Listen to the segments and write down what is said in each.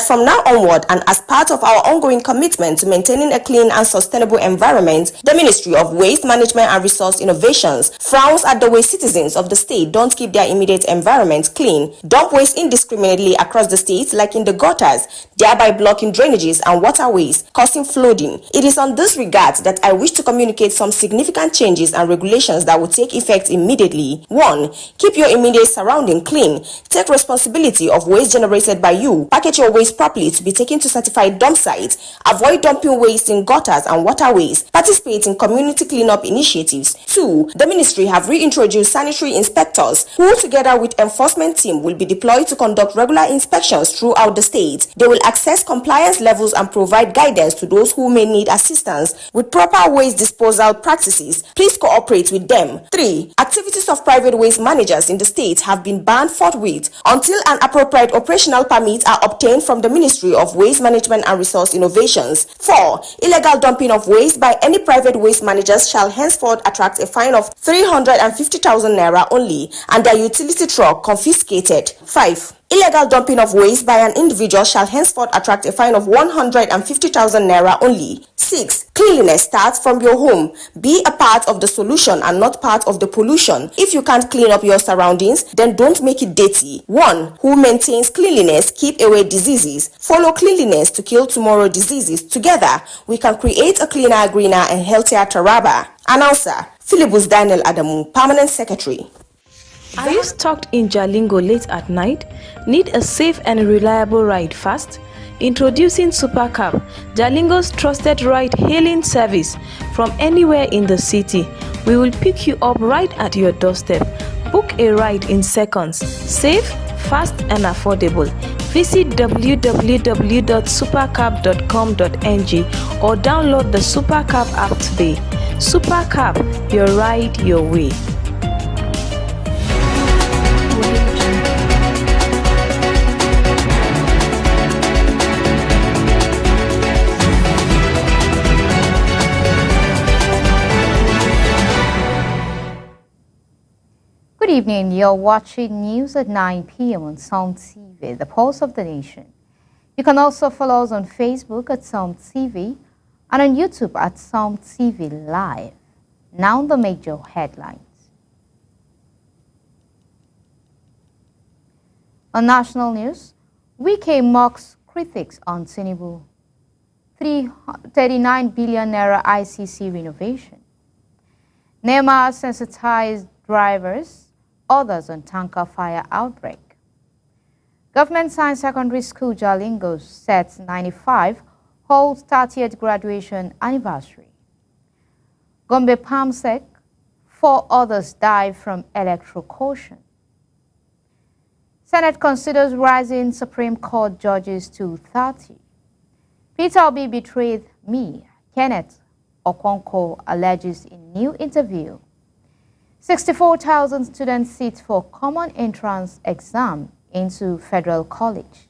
from now onward and as part of our ongoing commitment to maintaining a clean and sustainable environment, the Ministry of Waste Management and Resource Innovations frowns at the way citizens of the state don't keep their immediate environment clean, dump waste indiscriminately across the state like in the gutters, thereby blocking drainages and waterways, causing flooding. It is on this regard that I wish to communicate some significant changes and regulations that will take effect immediately. 1. Keep your immediate surrounding clean. Take responsibility of waste generated by you. Package your waste properly to be taken to certified dump sites. Avoid dumping waste in gutters and waterways. Participate in community cleanup initiatives. 2. The ministry have reintroduced sanitary inspectors who, together with enforcement team, will be deployed to conduct regular inspections throughout the state. They will assess compliance levels and provide guidance to those who may need assistance with proper waste disposal practices. Please cooperate with them. 3. Activities of private waste managers in the state have been banned forthwith until an appropriate operational permit are obtained from the Ministry of Waste Management and Resource Innovations. 4. Illegal dumping of waste by any private waste managers shall henceforth attract a fine of 350,000 naira only and their utility truck confiscated. 5. Illegal dumping of waste by an individual shall henceforth attract a fine of 150,000 naira only. 6. Cleanliness starts from your home. Be a part of the solution and not part of the pollution. If you can't clean up your surroundings, then don't make it dirty. 1. Who maintains cleanliness keep away diseases. Follow cleanliness to kill tomorrow diseases. Together, we can create a cleaner, greener and healthier Taraba. Announcer, Philibus Daniel Adamu, Permanent Secretary. Are you stuck in Jalingo late at night? Need a safe and reliable ride fast? Introducing Supercab, Jalingo's trusted ride-hailing service from anywhere in the city. We will pick you up right at your doorstep. Book a ride in seconds. Safe, fast and affordable. Visit www.supercab.com.ng or download the Supercab app today. Supercab, your ride, your way. Good evening. You're watching news at 9 p.m. on Psalm TV, the pulse of the nation. You can also follow us on Facebook at Psalm TV and on YouTube at Psalm TV Live. Now the major headlines. On national news, Wike mocks critics on Tinubu. 39 billion naira ICC renovation. NEMA sensitized drivers. Others on tanker fire outbreak. Government Science Secondary School Jalingo sets 95 holds 30th graduation anniversary. Gombe Palmsec, 4 others die from electrocution. Senate considers rising Supreme Court judges to 30. Peter Obi betrayed me, Kenneth Okonkwo alleges in new interview. 64,000 students sit for common entrance exam into Federal College.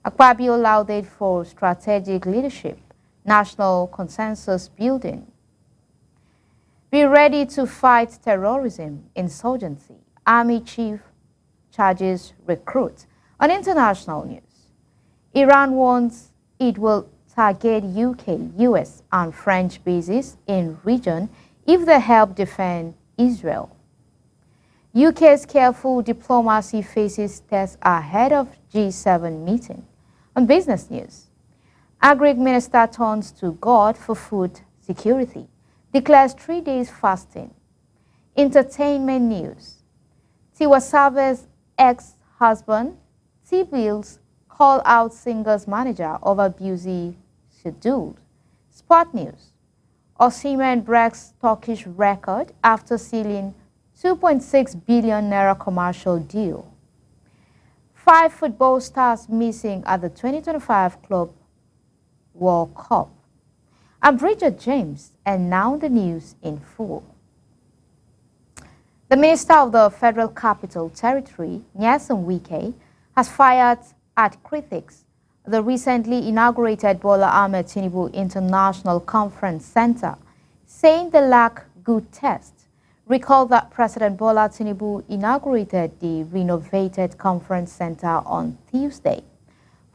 Akpabio lauded for strategic leadership, national consensus building. Be ready to fight terrorism, insurgency. Army chief charges recruit. On international news, Iran warns it will target UK, US, and French bases in region if they help defend Israel. UK's careful diplomacy faces tests ahead of G7 meeting. On business news, Agric Minister turns to God for food security, declares 3 days fasting. Entertainment news, Tiwa Savage ex-husband, T-Bills call out singer's manager over busy schedule. Sport news, Osimhen breaks Turkish record after sealing 2.6 billion naira commercial deal. 5 football stars missing at the 2025 Club World Cup. I'm Bridget James, and now the news in full. The Minister of the Federal Capital Territory, Nyesom Wike, has fired at critics the recently inaugurated Bola Ahmed Tinubu International Conference Center, saying they lack good taste. Recall that President Bola Tinubu inaugurated the renovated conference center on Tuesday.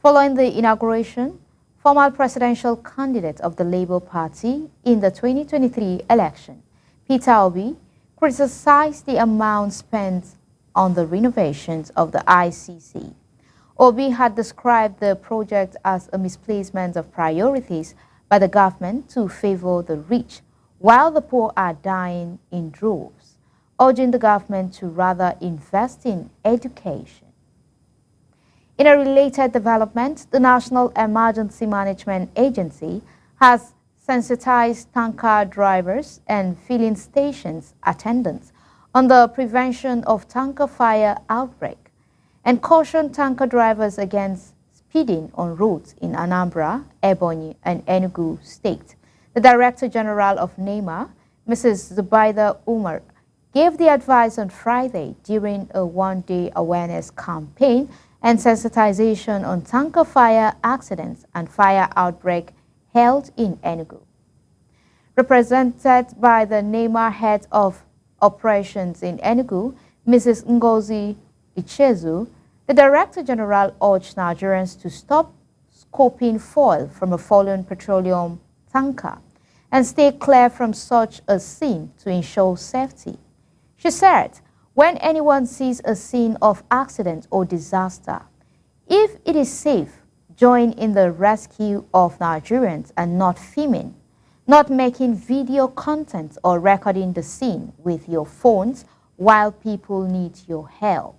Following the inauguration, former presidential candidate of the Labour Party in the 2023 election, Peter Obi, criticized the amount spent on the renovations of the ICC. Obi had described the project as a misplacement of priorities by the government to favor the rich, while the poor are dying in droves, urging the government to rather invest in education. In a related development, the National Emergency Management Agency has sensitized tanker drivers and filling stations attendants on the prevention of tanker fire outbreak and cautioned tanker drivers against speeding on roads in Anambra, Ebonyi, and Enugu State. The Director General of NEMA, Mrs. Zubaida Umar, gave the advice on Friday during a one-day awareness campaign and sensitization on tanker fire accidents and fire outbreak held in Enugu. Represented by the NEMA head of operations in Enugu, Mrs. Ngozi Ichezu, the Director General urged Nigerians to stop scoping foil from a fallen petroleum tanker and stay clear from such a scene to ensure safety. She said, when anyone sees a scene of accident or disaster, if it is safe, join in the rescue of Nigerians and not filming, not making video content or recording the scene with your phones while people need your help.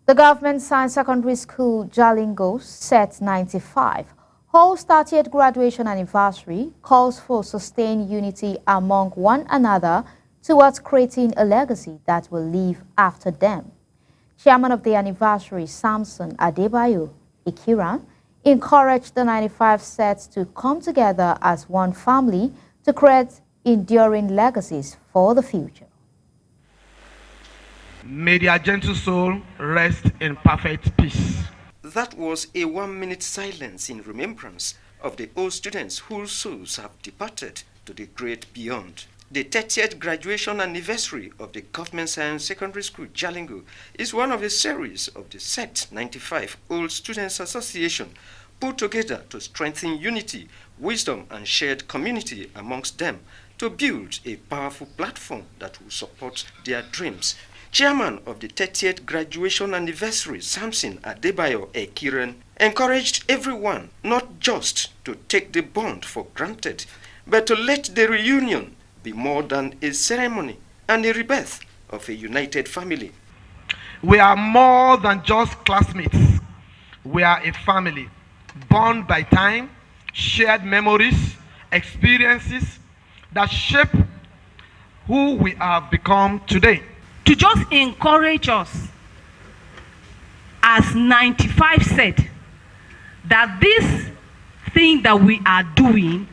The Government Science Secondary School Jalingo Set 95 holds 30th graduation anniversary calls for sustained unity among one another towards creating a legacy that will live after them. Chairman of the anniversary, Samson Adebayo Ikira, encouraged the 95 sets to come together as one family to create enduring legacies for the future. May their gentle soul rest in perfect peace. That was a 1-minute silence in remembrance of the old students whose souls have departed to the great beyond. The 30th graduation anniversary of the Government Science Secondary School Jalingo is one of a series of the Set 95 Old Students Association put together to strengthen unity, wisdom, and shared community amongst them to build a powerful platform that will support their dreams. Chairman of the 30th graduation anniversary, Samson Adebayo Ekiren, encouraged everyone not just to take the bond for granted, but to let the reunion be more than a ceremony and a rebirth of a united family. We are more than just classmates. We are a family, bound by time, shared memories, experiences that shape who we have become today. To just encourage us, as 95 said, that this thing that we are doing,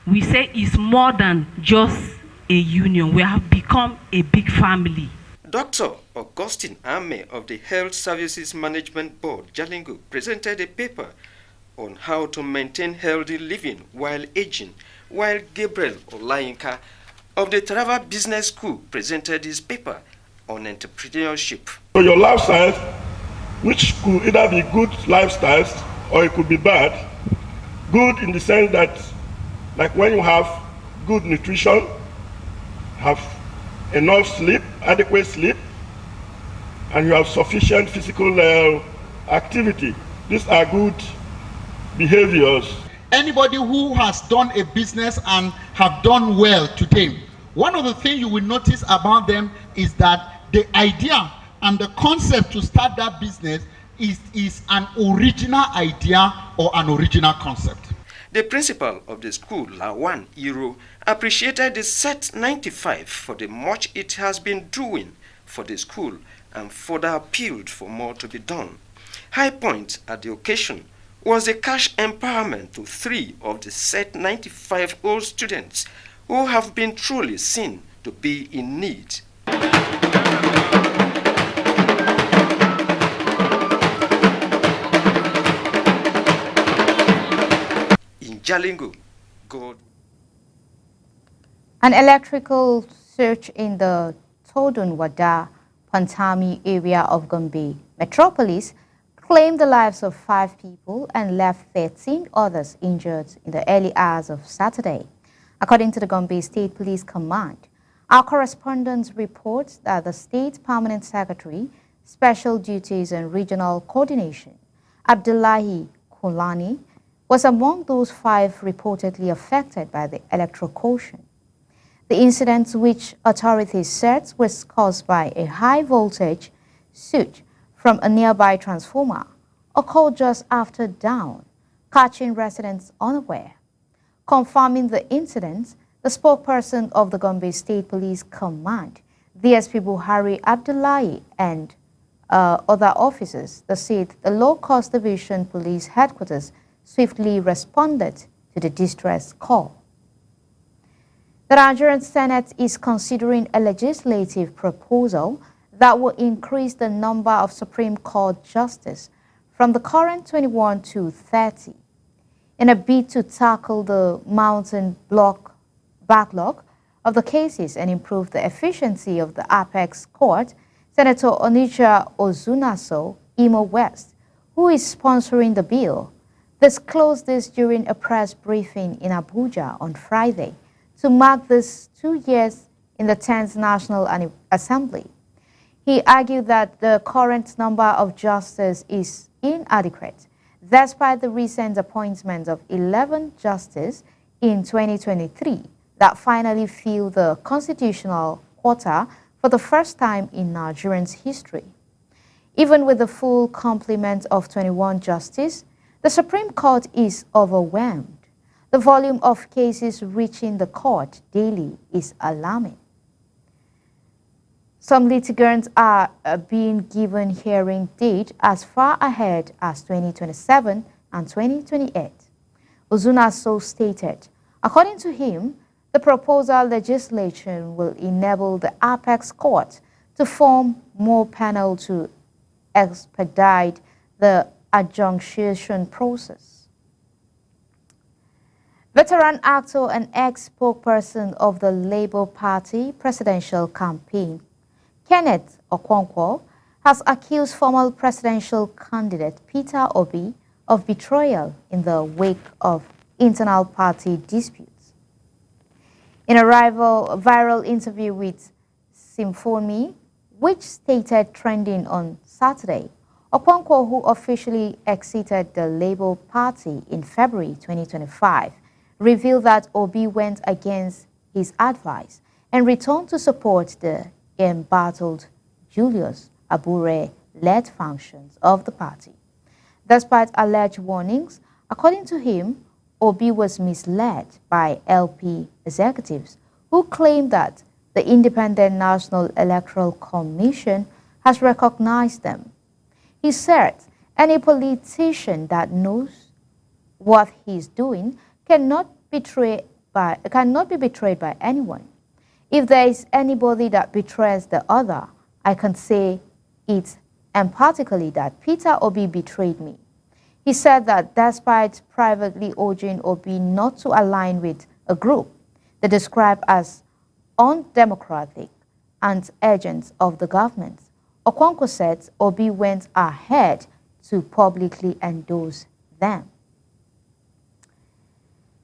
we say is more than just a union. We have become a big family. Dr. Augustine Ame of the Health Services Management Board, Jalingo, presented a paper on how to maintain healthy living while aging, while Gabriel Olayinka of the Taraba Business School presented his paper on entrepreneurship. So your lifestyle, which could either be good lifestyles or it could be bad, good in the sense that, like when you have good nutrition, have enough sleep, adequate sleep, and you have sufficient physical activity. These are good behaviors. Anybody who has done a business and have done well today, one of the things you will notice about them is that the idea and the concept to start that business is an original idea or an original concept. The principal of the school, Lawan Iro, appreciated the Set 95 for the much it has been doing for the school and further appealed for more to be done. High point at the occasion was a cash empowerment to 3 of the Set 95 old students who have been truly seen to be in need. In Jalingo, God. An electrical search in the Todun Wada Pantami area of Gombe Metropolis claimed the lives of 5 people and left 13 others injured in the early hours of Saturday. According to the Gombe State Police Command, our correspondent reports that the State Permanent Secretary, Special Duties and Regional Coordination, Abdullahi Kulani, was among those 5 reportedly affected by the electrocution. The incident, which authorities said was caused by a high-voltage surge from a nearby transformer, occurred just after dawn, catching residents unaware. Confirming the incident, the spokesperson of the Gombe State Police Command, DSP Buhari Abdullahi, and other officers, said the Low-Cost Division Police Headquarters swiftly responded to the distress call. The Nigerian Senate is considering a legislative proposal that will increase the number of Supreme Court justices from the current 21 to 30. In a bid to tackle the mounting backlog of the cases and improve the efficiency of the Apex Court, Senator Onitsha Ozunaso, Imo West, who is sponsoring the bill, disclosed this during a press briefing in Abuja on Friday to mark this 2 years in the 10th National Assembly. He argued that the current number of justices is inadequate, despite the recent appointment of 11 justices in 2023 that finally filled the constitutional quota for the first time in Nigerian's history. Even with the full complement of 21 justices, the Supreme Court is overwhelmed. The volume of cases reaching the court daily is alarming. Some litigants are being given hearing date as far ahead as 2027 and 2028. Ozunaso stated, according to him, the proposal legislation will enable the Apex Court to form more panel to expedite the adjudication process. Veteran actor and ex-spokesperson of the Labour Party presidential campaign, Kenneth Okonkwo, has accused former presidential candidate Peter Obi of betrayal in the wake of internal party disputes. In a viral interview with Symphony, which stated trending on Saturday, Okonkwo, who officially exited the Labour Party in February 2025, revealed that Obi went against his advice and returned to support the embattled Julius Abure-led functions of the party. Despite alleged warnings, according to him, Obi was misled by LP executives who claimed that the Independent National Electoral Commission has recognized them. He said any politician that knows what he's doing cannot be betrayed by anyone. If there is anybody that betrays the other, I can say it emphatically that Peter Obi betrayed me. He said that despite privately urging Obi not to align with a group they describe as undemocratic and agents of the government, Okonkwo said Obi went ahead to publicly endorse them.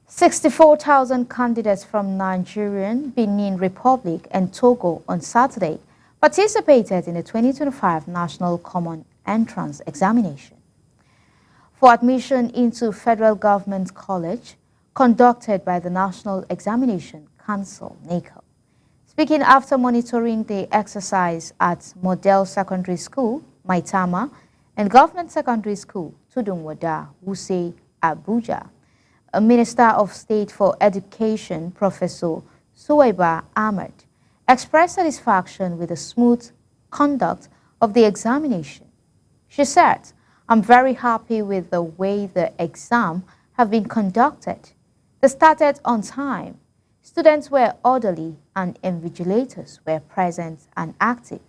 64,000 candidates from Nigerian, Benin Republic, and Togo on Saturday participated in the 2025 National Common Entrance Examination for admission into Federal Government College conducted by the National Examination Council, NACO. Speaking after monitoring the exercise at Model Secondary School, Maitama, and Government Secondary School, Tudunwada, Wuse, Abuja, a Minister of State for Education, Professor Suwaiba Ahmed, expressed satisfaction with the smooth conduct of the examination. She said, "I'm very happy with the way the exam have been conducted. They started on time. Students were orderly and invigilators were present and active.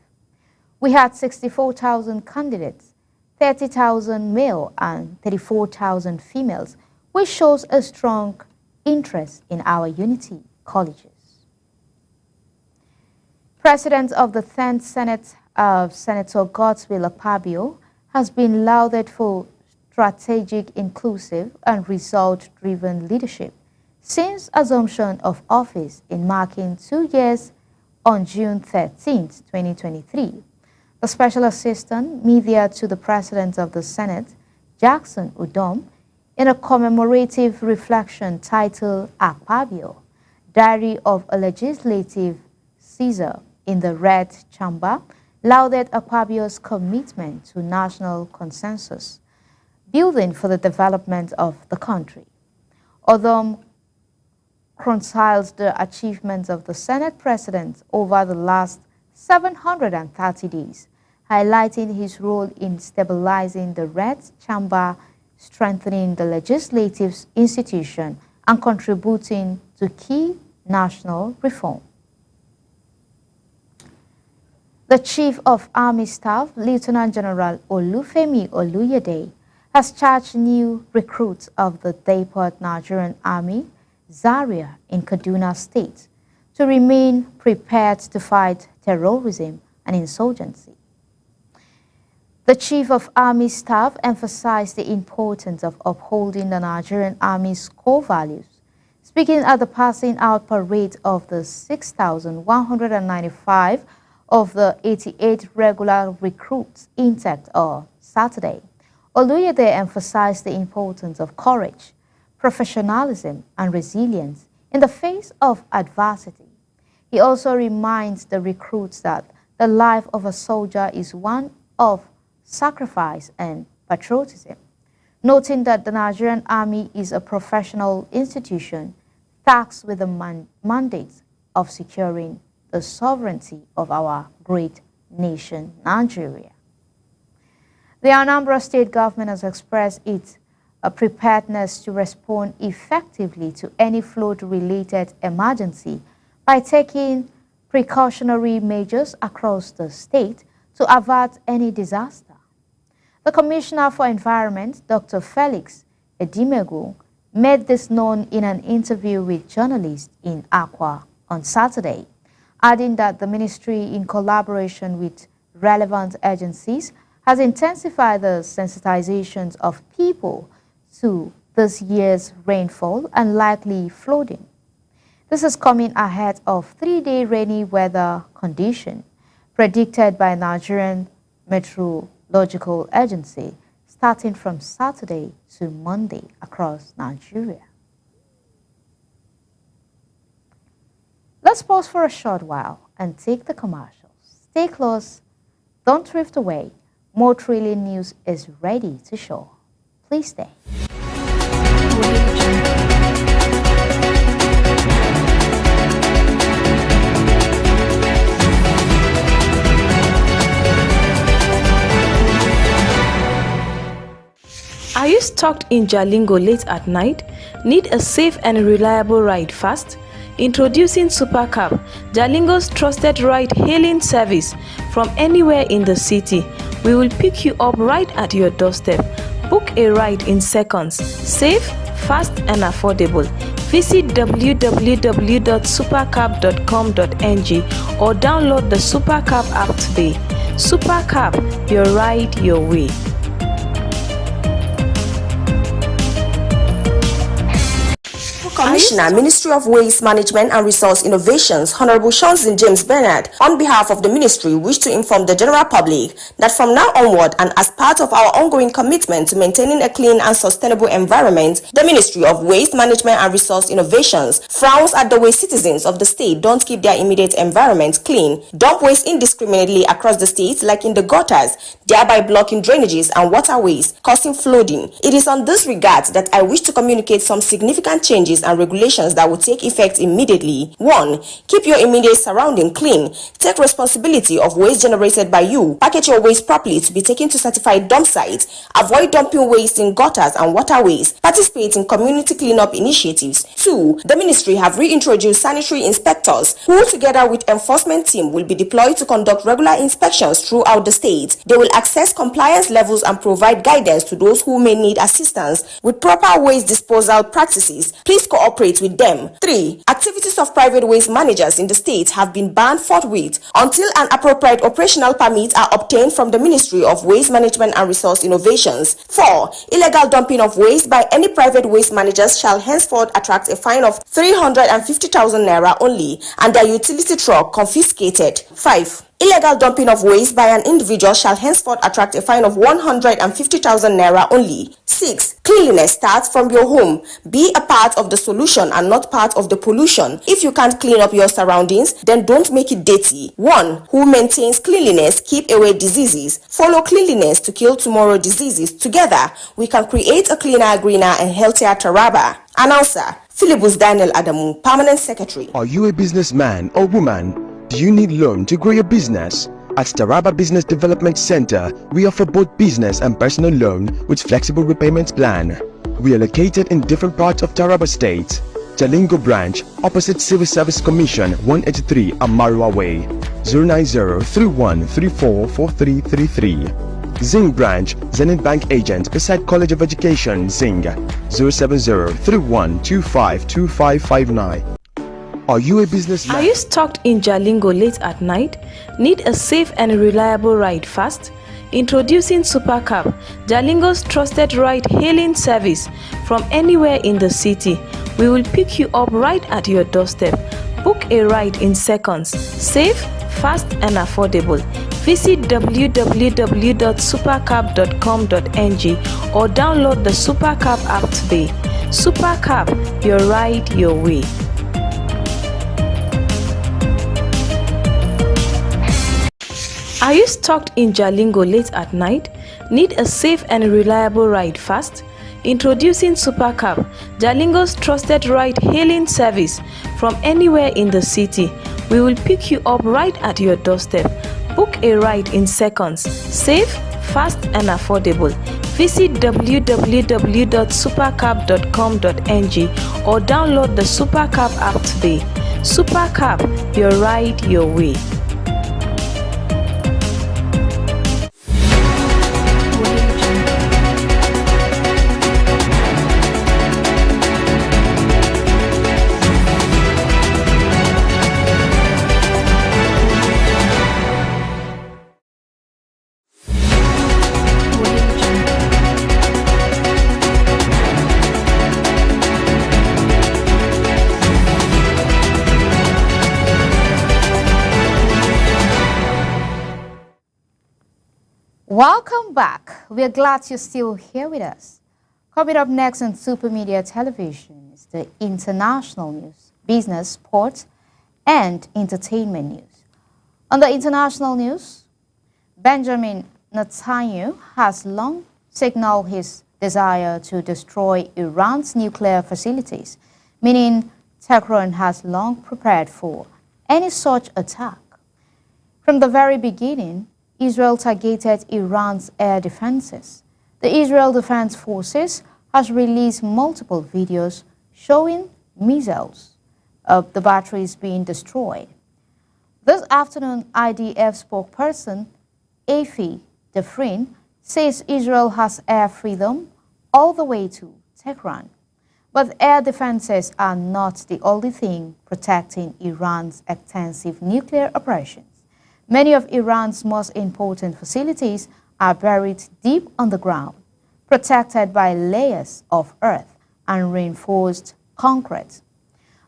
We had 64,000 candidates, 30,000 male and 34,000 females, which shows a strong interest in our unity colleges." President of the 10th Senate Senator Godswill Akpabio has been lauded for strategic, inclusive, and result-driven leadership since assumption of office in marking 2 years on June 13, 2023. The Special Assistant Media to the President of the Senate, Jackson Udom, in a commemorative reflection titled Akpabio, Diary of a Legislative Caesar in the Red Chamber, lauded Akpabio's commitment to national consensus, building for the development of the country. Udom chronicled the achievements of the Senate President over the last 730 days, highlighting his role in stabilizing the Red Chamber, strengthening the legislative institution, and contributing to key national reform. The Chief of Army Staff, Lieutenant General Olufemi Oluyede, has charged new recruits of the Depot Nigerian Army, Zaria, in Kaduna State, to remain prepared to fight terrorism and insurgency. The Chief of Army Staff emphasized the importance of upholding the Nigerian Army's core values, speaking at the passing out parade of the 6,195 of the 88 regular recruits intake on Saturday. Oluyede emphasized the importance of courage, professionalism, and resilience in the face of adversity. He also reminds the recruits that the life of a soldier is one of sacrifice and patriotism, noting that the Nigerian Army is a professional institution tasked with the mandate of securing the sovereignty of our great nation, Nigeria. The Anambra State government has expressed its preparedness to respond effectively to any flood-related emergency by taking precautionary measures across the state to avert any disaster. The Commissioner for Environment, Dr. Felix Edimegu, made this known in an interview with journalists in Akwa on Saturday, adding that the ministry, in collaboration with relevant agencies, has intensified the sensitizations of people to this year's rainfall and likely flooding. This is coming ahead of 3-day rainy weather condition predicted by Nigerian Meteorological Agency starting from Saturday to Monday across Nigeria. Let's pause for a short while and take the commercials. Stay close, don't drift away. More thrilling news is ready to show. Please stay. Are you stuck in Jalingo late at night? Need a safe and reliable ride fast? Introducing Supercab, Jalingo's trusted ride-hailing service from anywhere in the city. We will pick you up right at your doorstep. Book a ride in seconds. Safe, fast, and affordable. Visit www.supercab.com.ng or download the Supercab app today. Supercab, your ride, your way. Commissioner, Ministry of Waste Management and Resource Innovations, Honorable Shonzin James Bernard, on behalf of the ministry, wish to inform the general public that from now onward and as part of our ongoing commitment to maintaining a clean and sustainable environment, the Ministry of Waste Management and Resource Innovations frowns at the way citizens of the state don't keep their immediate environment clean, dump waste indiscriminately across the state like in the gutters, thereby blocking drainages and waterways, causing flooding. It is on this regard that I wish to communicate some significant changes and regulations that will take effect immediately. 1. Keep your immediate surrounding clean. Take responsibility of waste generated by you. Package your waste properly to be taken to certified dump sites. Avoid dumping waste in gutters and waterways. Participate in community cleanup initiatives. 2. The ministry have reintroduced sanitary inspectors who, together with enforcement team, will be deployed to conduct regular inspections throughout the state. They will assess compliance levels and provide guidance to those who may need assistance with proper waste disposal practices. Please call cooperate with them. 3. Activities of private waste managers in the state have been banned forthwith until an appropriate operational permits are obtained from the Ministry of Waste Management and Resource Innovations. 4. Illegal dumping of waste by any private waste managers shall henceforth attract a fine of 350,000 naira only and their utility truck confiscated. 5. Illegal dumping of waste by an individual shall henceforth attract a fine of 150,000 naira only. 6. Cleanliness starts from your home. Be a part of the solution and not part of the pollution. If you can't clean up your surroundings, then don't make it dirty. 1. Who maintains cleanliness keep away diseases. Follow cleanliness to kill tomorrow diseases. Together, we can create a cleaner, greener, and healthier Taraba. Announcer, Philibus Daniel Adamu, Permanent Secretary. Are you a businessman or woman? Do you need loan to grow your business? At Taraba Business Development Center, we offer both business and personal loan with flexible repayment plan. We are located in different parts of Taraba State. Jalingo branch, opposite Civil Service Commission, 183 Amarua Way, 090-3134-4333. Zing branch, Zenith Bank agent beside College of Education, Zing, 070-3125-2559. Are you a businessman? Are you stuck in Jalingo late at night? Need a safe and reliable ride fast? Introducing Supercab, Jalingo's trusted ride-hailing service from anywhere in the city. We will pick you up right at your doorstep. Book a ride in seconds. Safe, fast and affordable. Visit www.supercab.com.ng or download the Supercab app today. Supercab, your ride your way. Are you stuck in Jalingo late at night? Need a safe and reliable ride fast? Introducing Supercab, Jalingo's trusted ride-hailing service from anywhere in the city. We will pick you up right at your doorstep. Book a ride in seconds. Safe, fast and affordable. Visit www.supercab.com.ng or download the Supercab app today. Supercab, your ride your way. Welcome back. We are glad you're still here with us. Coming up next on Super Media Television is the international news, business, sports, and entertainment news. On the international news, Benjamin Netanyahu has long signaled his desire to destroy Iran's nuclear facilities, meaning Tehran has long prepared for any such attack. From the very beginning, Israel targeted Iran's air defenses. The Israel Defense Forces has released multiple videos showing missiles of the batteries being destroyed. This afternoon, IDF spokesperson Afi Defrin says Israel has air freedom all the way to Tehran. But air defenses are not the only thing protecting Iran's extensive nuclear operations. Many of Iran's most important facilities are buried deep underground, protected by layers of earth and reinforced concrete.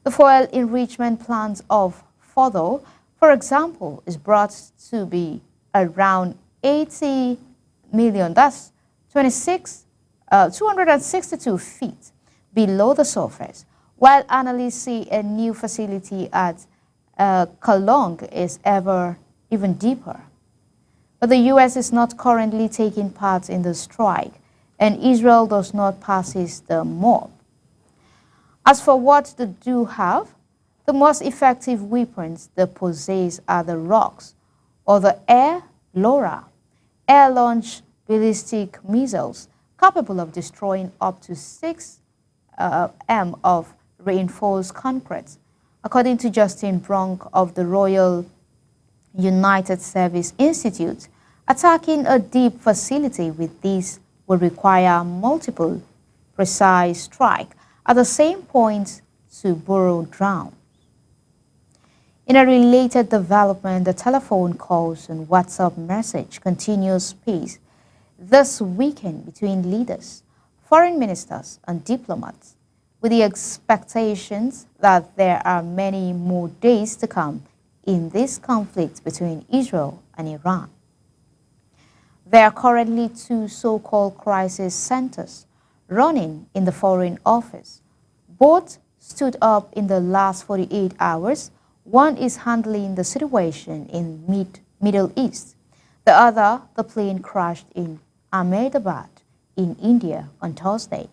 The fuel enrichment plant of Fordo, for example, is brought to be around 80 million, that's 262 feet below the surface, while analysts see a new facility at Kalong is even deeper. But the U.S. is not currently taking part in the strike, and Israel does not possess the mob. As for what they do have, the most effective weapons they possess are the rocks, or the air-LORA, air-launched ballistic missiles capable of destroying up to 6 m of reinforced concrete. According to Justin Bronk of the Royal United Service Institute, attacking a deep facility with these will require multiple precise strike, at the same point to borrow drowns. In a related development, the telephone calls and WhatsApp message continues pace this weekend between leaders, foreign ministers and diplomats, with the expectations that there are many more days to come in this conflict between Israel and Iran. There are currently two so-called crisis centers running in the Foreign Office. Both stood up in the last 48 hours. One is handling the situation in Middle East. The other, the plane crashed in Ahmedabad in India on Thursday.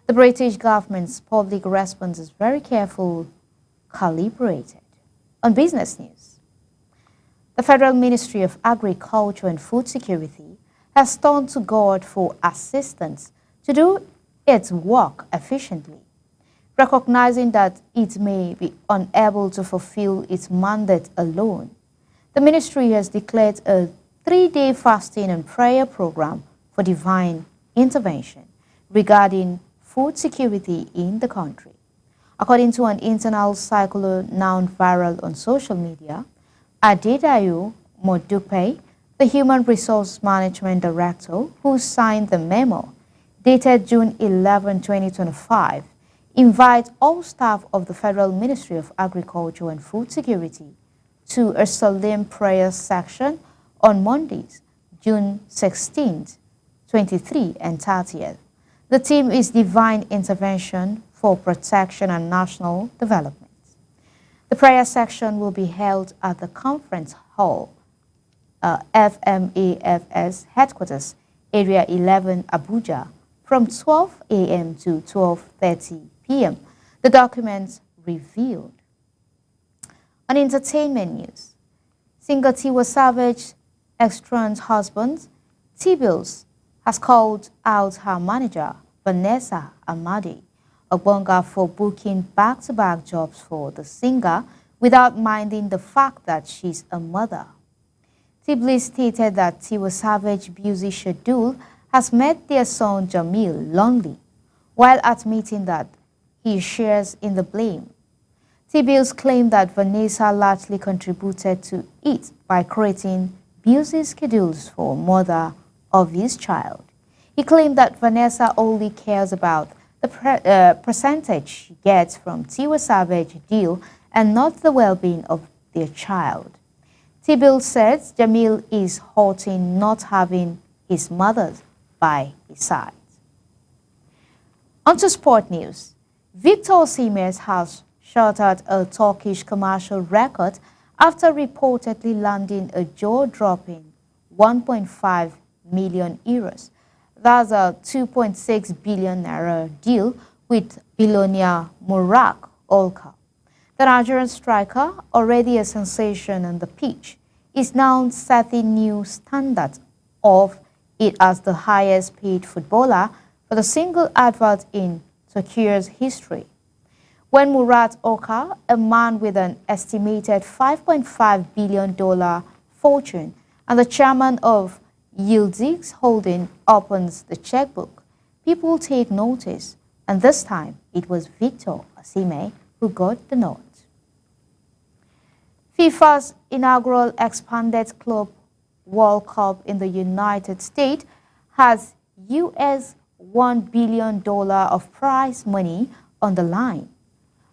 The British government's public response is very careful, calibrated. On business news, the Federal Ministry of Agriculture and Food Security has turned to God for assistance to do its work efficiently, recognizing that it may be unable to fulfill its mandate alone. The ministry has declared a 3-day fasting and prayer program for divine intervention regarding food security in the country. According to an internal circular now viral on social media, Adedayo Modupe, the Human Resource Management Director, who signed the memo dated June 11, 2025, invite all staff of the Federal Ministry of Agriculture and Food Security to a solemn prayer section on Mondays, June 16th, 23 and 30th. The theme is Divine Intervention for Protection and National Development. The prayer section will be held at the Conference Hall, FMAFS Headquarters, Area 11, Abuja, from 12 a.m. to 12:30 p.m., the documents revealed. On entertainment news, singer Tiwa Savage, ex-trans husband, T-Bills, has called out her manager, Vanessa Amadi Ogbonga, for booking back-to-back jobs for the singer without minding the fact that she's a mother. T-Bills stated that Tiwa Savage's busy schedule has made their son Jamil lonely, while admitting that he shares in the blame. T-Bills claimed that Vanessa largely contributed to it by creating busy schedules for mother of his child. He claimed that Vanessa only cares about the percentage she gets from Tiwa Savage deal and not the well-being of their child. T-Bills says Jamil is hurting not having his mother by his side. On to sport news. Victor Osimhen has shattered a Turkish commercial record after reportedly landing a jaw-dropping 1.5 million euros. That's a 2.6 billion naira deal with billionaire Murat Olka. The Nigerian striker, already a sensation on the pitch, is now setting new standards of it as the highest paid footballer for the single advert in Turkey's history. When Murat Oka, a man with an estimated $5.5 billion fortune and the chairman of Yıldız Holding, opens the checkbook, people take notice, and this time it was Victor Osimhen who got the nod. FIFA's inaugural expanded Club World Cup in the United States has US $1 billion of prize money on the line,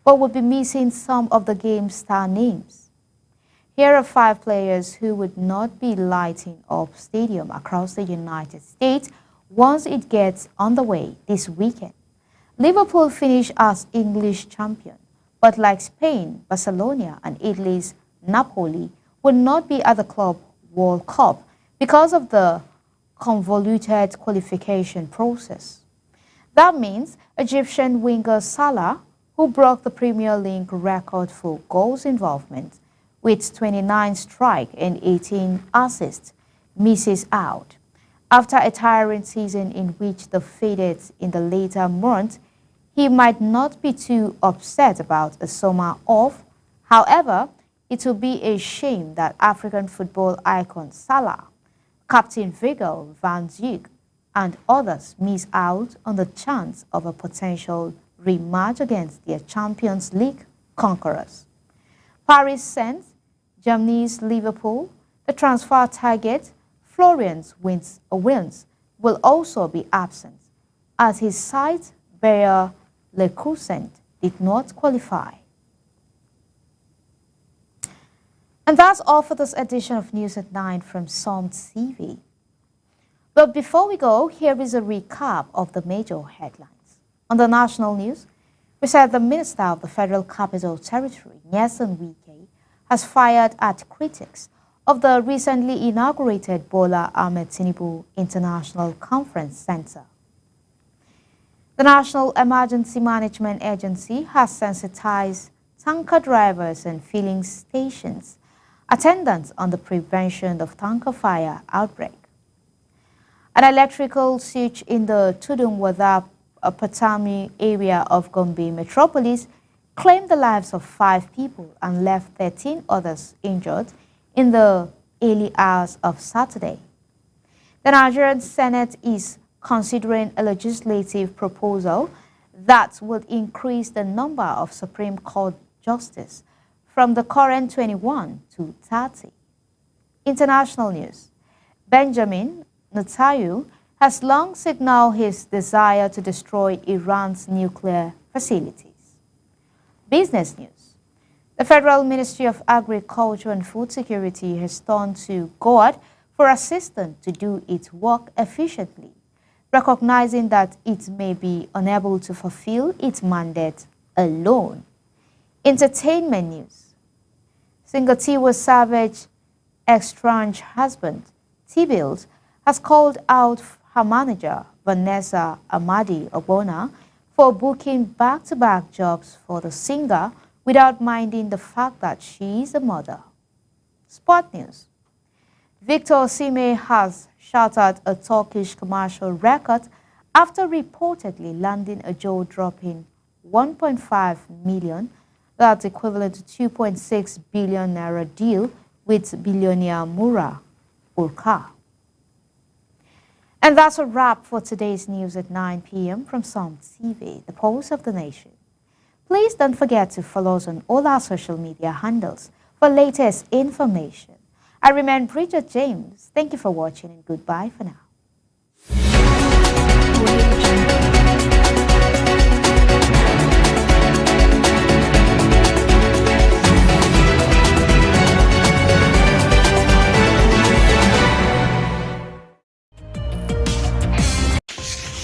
but would be missing some of the game's star names. Here are 5 players who would not be lighting up stadium across the United States once it gets underway this weekend. Liverpool finished as English champion, but like Spain, Barcelona, and Italy's Napoli, would not be at the Club World Cup because of the convoluted qualification process. That means Egyptian winger Salah, who broke the Premier League record for goals involvement with 29 strikes and 18 assists, misses out. After a tiring season in which they faded in the later months, he might not be too upset about a summer off. However, it will be a shame that African football icon Salah, Captain Virgil van Dijk, and others miss out on the chance of a potential rematch against their Champions League conquerors. Paris sends Germany's Liverpool. The transfer target, Florian's wins will also be absent, as his side, Bayer Leverkusen, did not qualify. And that's all for this edition of News at 9 from SOM TV. But before we go, here is a recap of the major headlines. On the national news, we said the Minister of the Federal Capital Territory, Nyesom Wike, has fired at critics of the recently inaugurated Bola Ahmed Tinubu International Conference Center. The National Emergency Management Agency has sensitized tanker drivers and filling stations attendants on the prevention of tanker fire outbreak. An electrical switch in the Tudun-Wada Patami area of Gombe metropolis claimed the lives of 5 people and left 13 others injured in the early hours of Saturday. The Nigerian Senate is considering a legislative proposal that would increase the number of Supreme Court justices from the current 21 to 30. International news. Benjamin Netanyahu has long signaled his desire to destroy Iran's nuclear facilities. Business news. The Federal Ministry of Agriculture and Food Security has turned to God for assistance to do its work efficiently, recognizing that it may be unable to fulfill its mandate alone. Entertainment news. Singer Tiwa Savage ex-estranged husband, T-Bills, has called out her manager, Vanessa Amadi Ogbonna, for booking back-to-back jobs for the singer without minding the fact that she is a mother. Sport news. Victor Osimhen has shattered a Turkish commercial record after reportedly landing a jaw-dropping 1.5 million, that's equivalent to 2.6 billion naira deal with billionaire Mura Urka. And that's a wrap for today's news at 9 p.m. from SOM TV, the Pulse of the Nation. Please don't forget to follow us on all our social media handles for latest information. I remain Bridget James. Thank you for watching and goodbye for now.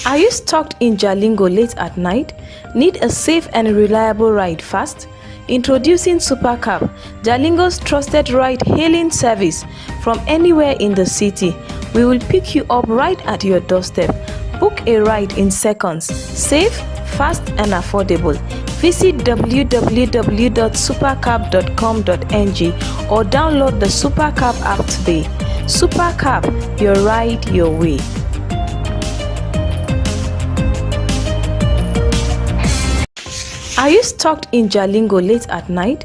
Are you stuck in Jalingo late at night? Need a safe and reliable ride fast? Introducing Supercab, Jalingo's trusted ride-hailing service from anywhere in the city. We will pick you up right at your doorstep. Book a ride in seconds. Safe, fast and affordable. Visit www.supercab.com.ng or download the Supercab app today. Supercab, your ride, your way. Are you stuck in Jalingo late at night?